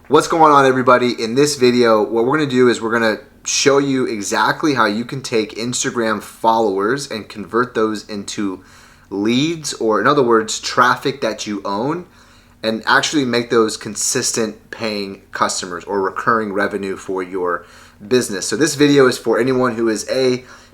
What's going on, everybody? In this video, what we're going to do is we're going to show you exactly how you can take Instagram followers and convert those into leads, or in other words, traffic that you own, and actually make those consistent paying customers or recurring revenue for your business. So this video is for anyone who is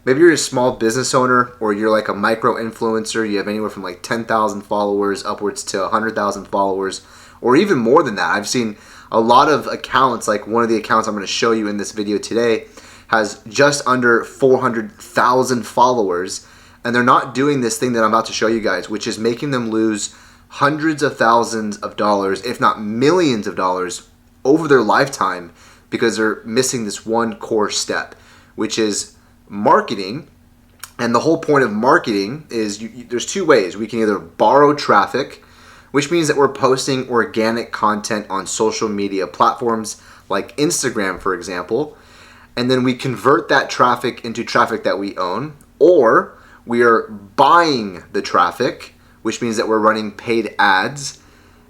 maybe you're a small business owner, or you're like a micro influencer. You have anywhere from like 10,000 followers upwards to 100,000 followers, or even more than that. I've seen a lot of accounts, like one of the accounts I'm going to show you in this video today has just under 400,000 followers, and they're not doing this thing that I'm about to show you guys, which is making them lose hundreds of thousands of dollars, if not millions of dollars, over their lifetime because they're missing this one core step, which is marketing. And the whole point of marketing is there's two ways. We can either borrow traffic, which means that we're posting organic content on social media platforms like Instagram, for example, and then we convert that traffic into traffic that we own, or we are buying the traffic, which means that we're running paid ads,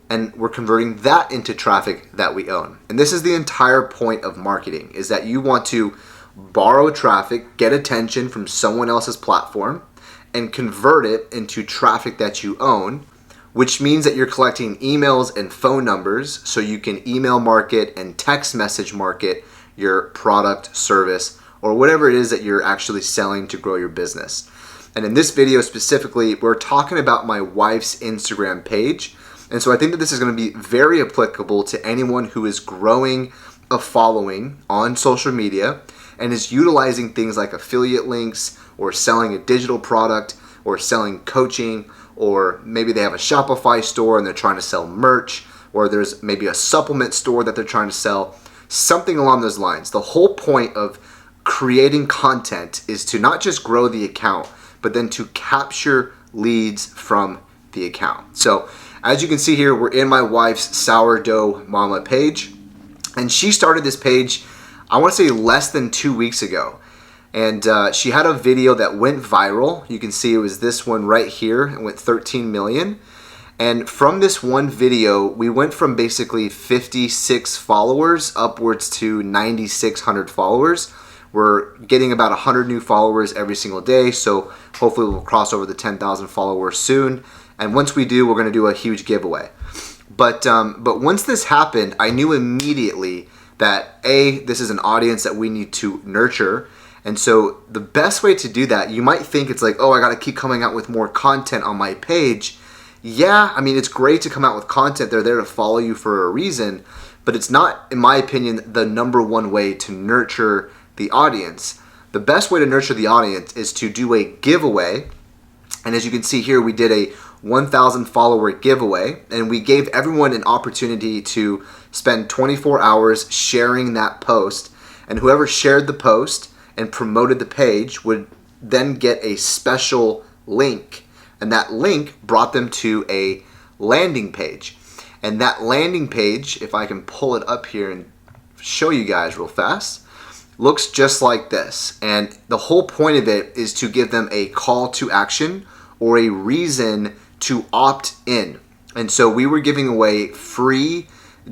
and we're converting that into traffic that we own. And this is the entire point of marketing, is that you want to borrow traffic, get attention from someone else's platform, and convert it into traffic that you own, which means that you're collecting emails and phone numbers so you can email market and text message market your product, service, or whatever it is that you're actually selling to grow your business. And in this video specifically, we're talking about my wife's Instagram page. And so I think that this is going to be very applicable to anyone who is growing a following on social media and is utilizing things like affiliate links, or selling a digital product, or selling coaching, or maybe they have a Shopify store and they're trying to sell merch, or there's maybe a supplement store that they're trying to sell, something along those lines. The whole point of creating content is to not just grow the account, but then to capture leads from the account. So as you can see here, we're in my wife's Sourdough Mama page, and she started this page, I want to say less than 2 weeks ago. And she had a video that went viral. You can see it was this one right here. It went 13 million. And from this one video, we went from basically 56 followers upwards to 9,600 followers. We're getting about 100 new followers every single day. So hopefully we'll cross over the 10,000 followers soon. And once we do, we're going to do a huge giveaway. But once this happened, I knew immediately that this is an audience that we need to nurture. And so the best way to do that, you might think it's like, oh, I got to keep coming out with more content on my page. Yeah, I mean, it's great to come out with content. They're there to follow you for a reason, but it's not, in my opinion, the number one way to nurture the audience. The best way to nurture the audience is to do a giveaway. And as you can see here, we did a 1,000 follower giveaway, and we gave everyone an opportunity to spend 24 hours sharing that post. And whoever shared the post and promoted the page would then get a special link, and that link brought them to a landing page. And that landing page, if I can pull it up here and show you guys real fast, looks just like this. And the whole point of it is to give them a call to action or a reason to opt in. And so we were giving away free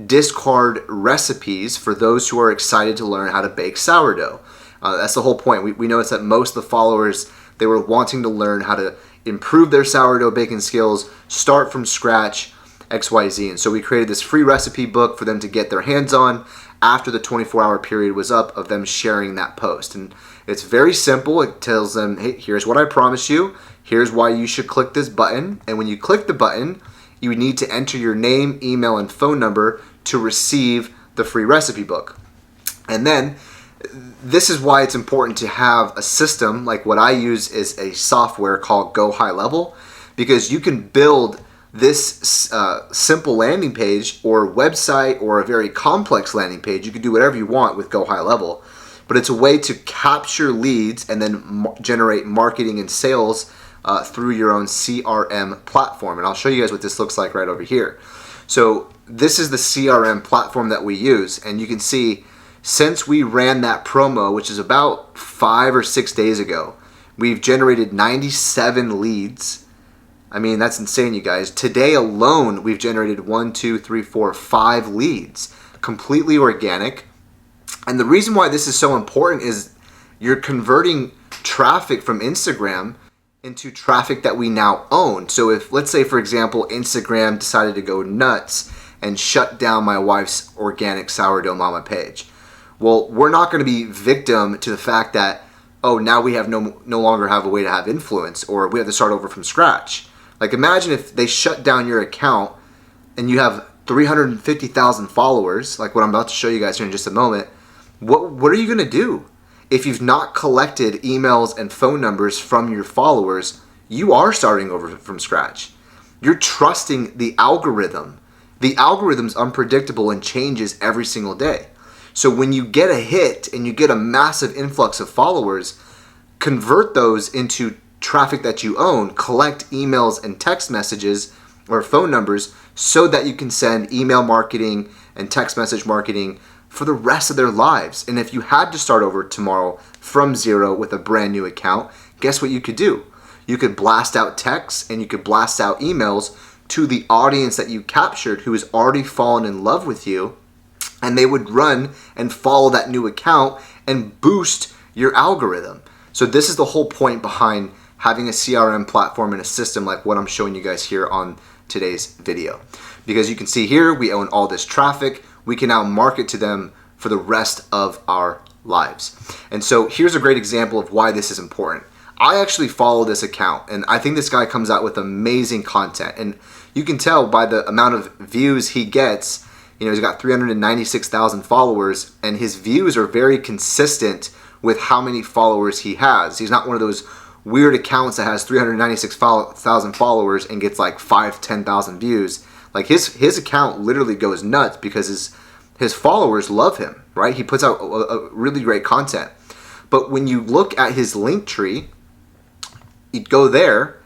discard recipes for those who are excited to learn how to bake sourdough. That's the whole point. We noticed that most of the followers, they were wanting to learn how to improve their sourdough baking skills, start from scratch, XYZ. And so we created this free recipe book for them to get their hands on after the 24-hour period was up of them sharing that post. And it's very simple. It tells them, hey, here's what I promised you. Here's why you should click this button. And when you click the button, you need to enter your name, email, and phone number to receive the free recipe book. And then this is why it's important to have a system. Like what I use is a software called GoHighLevel, because you can build this simple landing page or website or a very complex landing page. You can do whatever you want with GoHighLevel, but it's a way to capture leads and then generate marketing and sales through your own CRM platform. And I'll show you guys what this looks like right over here. So this is the CRM platform that we use, and you can see since we ran that promo, which is about 5 or 6 days ago, we've generated 97 leads. I mean, that's insane, you guys. Today alone, we've generated 5 leads. completely organic. And the reason why this is so important is you're converting traffic from Instagram into traffic that we now own. So if, let's say, for example, Instagram decided to go nuts and shut down my wife's organic sourdough mama page, well, we're not going to be victim to the fact that, oh, now we have no longer have a way to have influence, or we have to start over from scratch. Like, imagine if they shut down your account and you have 350,000 followers, like what I'm about to show you guys here in just a moment. What are you going to do? If you've not collected emails and phone numbers from your followers, you are starting over from scratch. You're trusting the algorithm. The algorithm's unpredictable and changes every single day. So when you get a hit and you get a massive influx of followers, convert those into traffic that you own, collect emails and text messages or phone numbers so that you can send email marketing and text message marketing for the rest of their lives. And if you had to start over tomorrow from zero with a brand new account, guess what you could do? You could blast out texts and you could blast out emails to the audience that you captured who has already fallen in love with you, and they would run and follow that new account and boost your algorithm. So this is the whole point behind having a CRM platform and a system like what I'm showing you guys here on today's video. Because you can see here, we own all this traffic. We can now market to them for the rest of our lives. And so here's a great example of why this is important. I actually follow this account, and I think this guy comes out with amazing content. And you can tell by the amount of views he gets. You know, he's got 396,000 followers, and his views are very consistent with how many followers he has. He's not one of those weird accounts that has 396,000 followers and gets like 10,000 views. Like his account literally goes nuts because his followers love him, right? He puts out a really great content. But when you look at his link tree, you go there,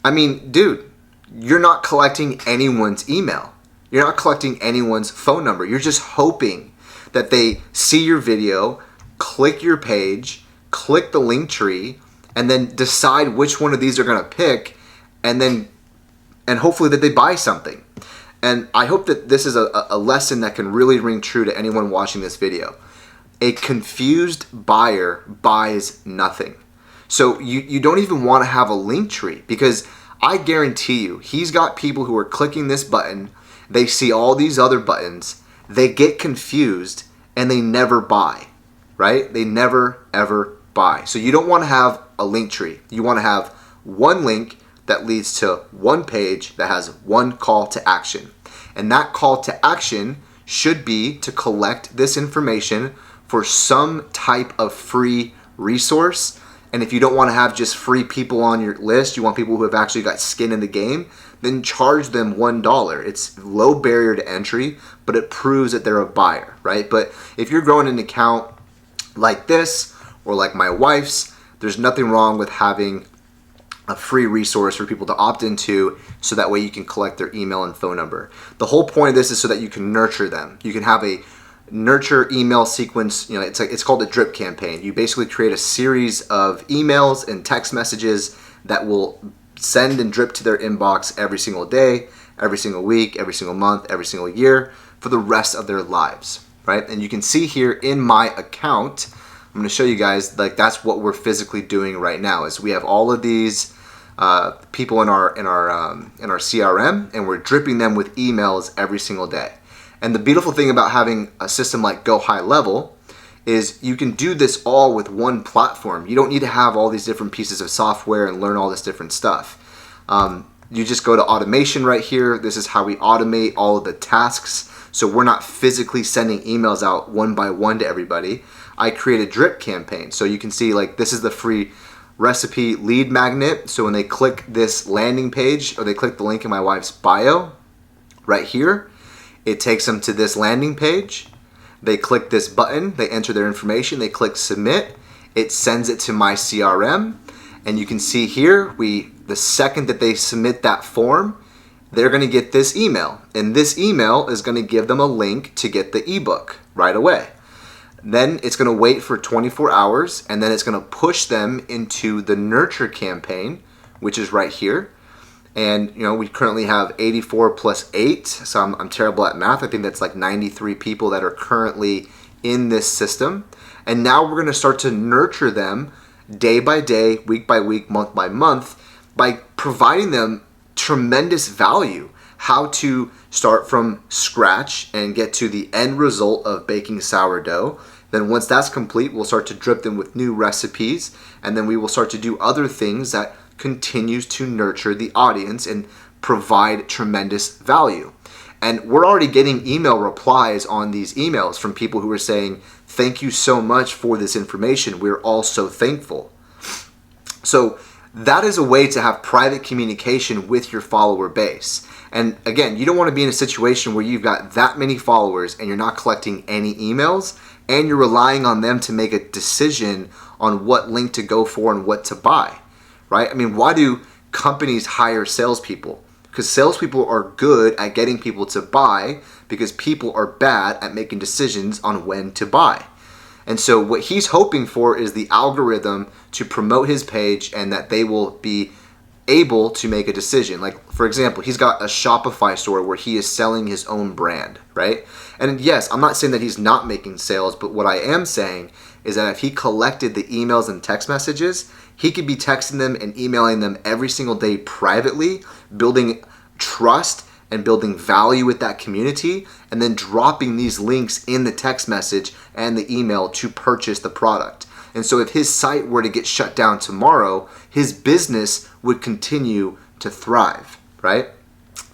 I mean, dude, you're not collecting anyone's email. You're not collecting anyone's phone number. You're just hoping that they see your video, click your page, click the link tree, and then decide which one of these they're going to pick, and hopefully that they buy something. And I hope that this is a lesson that can really ring true to anyone watching this video. A confused buyer buys nothing. So you don't even want to have a link tree, because I guarantee you, he's got people who are clicking this button, they see all these other buttons, they get confused, and they never buy, right? They never, ever buy. So you don't want to have a link tree. You want to have one link that leads to one page that has one call to action. And that call to action should be to collect this information for some type of free resource. And if you don't want to have just free people on your list, you want people who have actually got skin in the game, then charge them $1. It's low barrier to entry, but it proves that they're a buyer, right? But if you're growing an account like this or like my wife's, there's nothing wrong with having a free resource for people to opt into, so that way you can collect their email and phone number. The whole point of this is so that you can nurture them. You can have a nurture email sequence. You know, it's called a drip campaign. You basically create a series of emails and text messages that will send and drip to their inbox every single day, every single week, every single month, every single year for the rest of their lives, right? And you can see here in my account, I'm going to show you guys, like, that's what we're physically doing right now. Is we have all of these people in our CRM, and we're dripping them with emails every single day. And the beautiful thing about having a system like GoHighLevel is you can do this all with one platform. You don't need to have all these different pieces of software and learn all this different stuff. You just go to automation right here. This is how we automate all of the tasks. So we're not physically sending emails out one by one to everybody. I create a drip campaign. So you can see, like, this is the free recipe lead magnet. So when they click this landing page, or they click the link in my wife's bio right here, it takes them to this landing page. They click this button, they enter their information, they click submit, it sends it to my CRM, and you can see here, the second that they submit that form, they're gonna get this email, and this email is gonna give them a link to get the ebook right away. Then it's gonna wait for 24 hours, and then it's gonna push them into the nurture campaign, which is right here. And we currently have 84 plus 8, so I'm terrible at math. I think that's like 93 people that are currently in this system. And now we're going to start to nurture them day by day, week by week, month by month, by providing them tremendous value. How to start from scratch and get to the end result of baking sourdough. Then once that's complete, we'll start to drip them with new recipes, and then we will start to do other things that continues to nurture the audience and provide tremendous value. And we're already getting email replies on these emails from people who are saying, thank you so much for this information. We're all so thankful. So that is a way to have private communication with your follower base. And again, you don't want to be in a situation where you've got that many followers and you're not collecting any emails and you're relying on them to make a decision on what link to go for and what to buy, right? I mean, why do companies hire salespeople? Because salespeople are good at getting people to buy, because people are bad at making decisions on when to buy. And so what he's hoping for is the algorithm to promote his page and that they will be able to make a decision. Like, for example, he's got a Shopify store where he is selling his own brand, right? And yes, I'm not saying that he's not making sales, but what I am saying is that if he collected the emails and text messages, he could be texting them and emailing them every single day privately, building trust and building value with that community, and then dropping these links in the text message and the email to purchase the product. And so if his site were to get shut down tomorrow, his business would continue to thrive, right?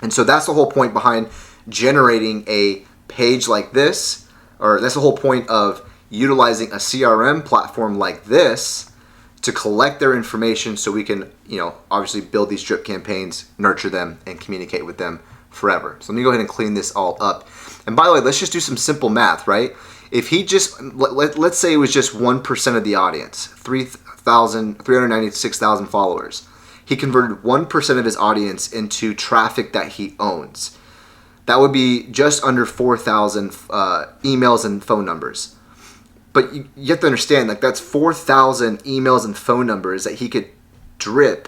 And so that's the whole point behind generating a page like this, or that's the whole point of utilizing a CRM platform like this to collect their information so we can, obviously build these drip campaigns, nurture them, and communicate with them forever. So let me go ahead and clean this all up. And by the way, let's just do some simple math, right? If he just, let's say it was just 1% of the audience, 396,000 followers. He converted 1% of his audience into traffic that he owns. That would be just under 4,000 emails and phone numbers. But you have to understand, like, that's 4,000 emails and phone numbers that he could drip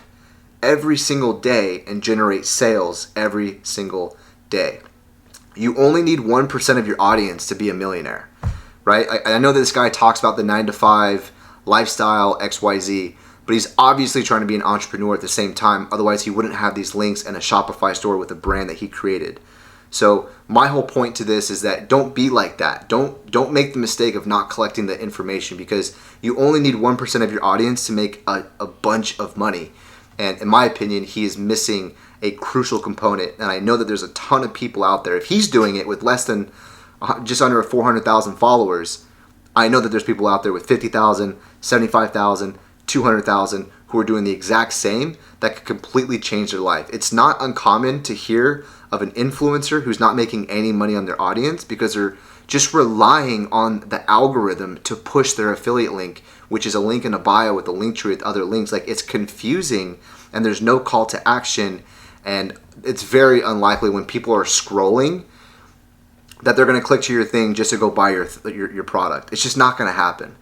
every single day and generate sales every single day. You only need 1% of your audience to be a millionaire, right? I know that this guy talks about the 9-to-5 lifestyle, XYZ, but he's obviously trying to be an entrepreneur at the same time. Otherwise, he wouldn't have these links and a Shopify store with a brand that he created. So my whole point to this is that don't be like that. Don't make the mistake of not collecting the information, because you only need 1% of your audience to make a bunch of money. And in my opinion, he is missing a crucial component. And I know that there's a ton of people out there. If he's doing it with less than just under 400,000 followers, I know that there's people out there with 50,000, 75,000, 200,000 who are doing the exact same that could completely change their life. It's not uncommon to hear of an influencer who's not making any money on their audience because they're just relying on the algorithm to push their affiliate link, which is a link in a bio with a link tree with other links. Like, it's confusing and there's no call to action, and it's very unlikely when people are scrolling that they're going to click to your thing just to go buy your product. It's just not going to happen.